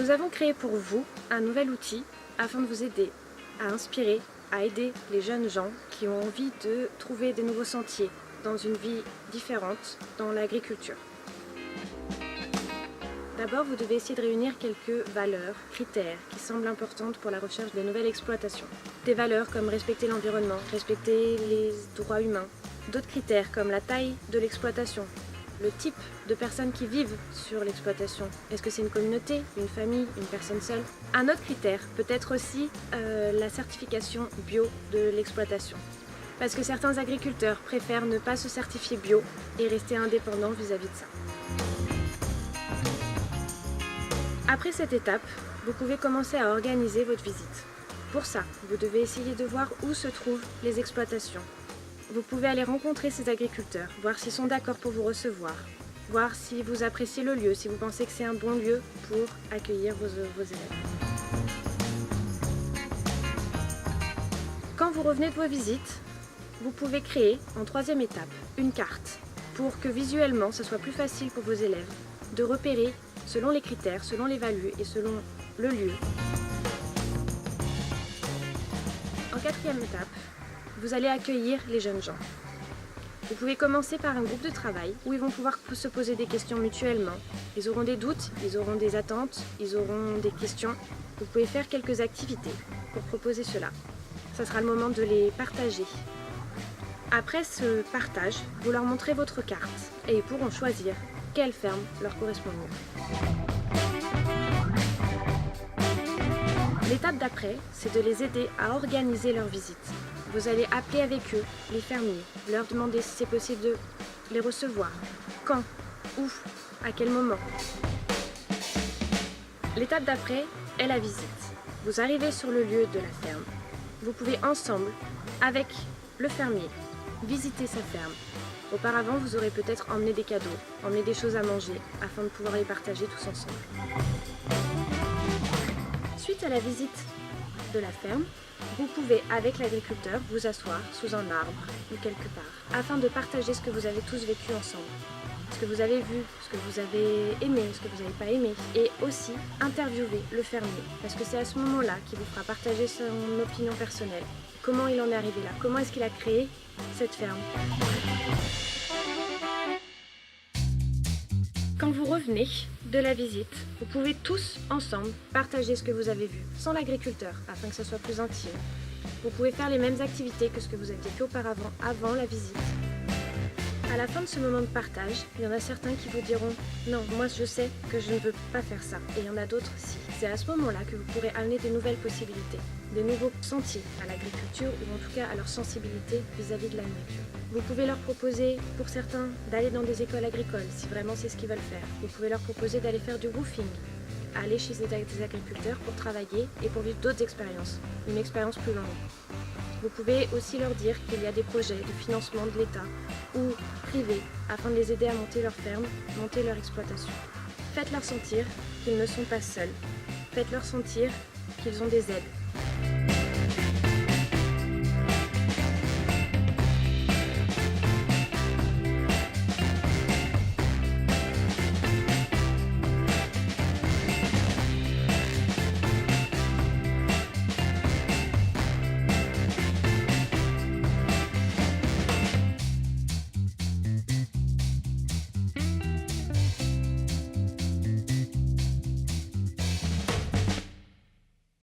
Nous avons créé pour vous un nouvel outil afin de vous aider à inspirer, à aider les jeunes gens qui ont envie de trouver des nouveaux sentiers dans une vie différente dans l'agriculture. D'abord, vous devez essayer de réunir quelques valeurs, critères qui semblent importantes pour la recherche de nouvelles exploitations. Des valeurs comme respecter l'environnement, respecter les droits humains. D'autres critères comme la taille de l'exploitation, le type de personnes qui vivent sur l'exploitation. Est-ce que c'est une communauté, une famille, une personne seule? Un autre critère peut être aussi la certification bio de l'exploitation. Parce que certains agriculteurs préfèrent ne pas se certifier bio et rester indépendants vis-à-vis de ça. Après cette étape, vous pouvez commencer à organiser votre visite. Pour ça, vous devez essayer de voir où se trouvent les exploitations. Vous pouvez aller rencontrer ces agriculteurs, voir s'ils sont d'accord pour vous recevoir, voir si vous appréciez le lieu, si vous pensez que c'est un bon lieu pour accueillir vos élèves. Quand vous revenez de vos visites, vous pouvez créer, en troisième étape, une carte pour que visuellement, ce soit plus facile pour vos élèves de repérer selon les critères, selon les values et selon le lieu. En quatrième étape, vous allez accueillir les jeunes gens. Vous pouvez commencer par un groupe de travail où ils vont pouvoir se poser des questions mutuellement. Ils auront des doutes, ils auront des attentes, ils auront des questions. Vous pouvez faire quelques activités pour proposer cela. Ça sera le moment de les partager. Après ce partage, vous leur montrez votre carte et ils pourront choisir quelle ferme leur correspond mieux. L'étape d'après, c'est de les aider à organiser leur visite. Vous allez appeler avec eux les fermiers, leur demander si c'est possible de les recevoir, quand, où, à quel moment. L'étape d'après est la visite. Vous arrivez sur le lieu de la ferme. Vous pouvez ensemble, avec le fermier, visiter sa ferme. Auparavant, vous aurez peut-être emmené des cadeaux, emmené des choses à manger, afin de pouvoir les partager tous ensemble. Suite à la visite de la ferme, vous pouvez, avec l'agriculteur, vous asseoir sous un arbre ou quelque part, afin de partager ce que vous avez tous vécu ensemble. Ce que vous avez vu, ce que vous avez aimé, ce que vous n'avez pas aimé. Et aussi, interviewer le fermier, parce que c'est à ce moment-là qu'il vous fera partager son opinion personnelle. Comment il en est arrivé là? Comment est-ce qu'il a créé cette ferme? Quand vous revenez de la visite, vous pouvez tous ensemble partager ce que vous avez vu, sans l'agriculteur, afin que ce soit plus intime. Vous pouvez faire les mêmes activités que ce que vous aviez fait auparavant, avant la visite. À la fin de ce moment de partage, il y en a certains qui vous diront « Non, moi je sais que je ne veux pas faire ça » et il y en a d'autres « Si ». C'est à ce moment-là que vous pourrez amener de nouvelles possibilités, de nouveaux sentiers à l'agriculture ou en tout cas à leur sensibilité vis-à-vis de la nourriture. Vous pouvez leur proposer, pour certains, d'aller dans des écoles agricoles, si vraiment c'est ce qu'ils veulent faire. Vous pouvez leur proposer d'aller faire du roofing, aller chez des agriculteurs pour travailler et pour vivre d'autres expériences, une expérience plus longue. Vous pouvez aussi leur dire qu'il y a des projets de financement de l'État ou privés afin de les aider à monter leur ferme, monter leur exploitation. Faites-leur sentir qu'ils ne sont pas seuls. Faites-leur sentir qu'ils ont des aides,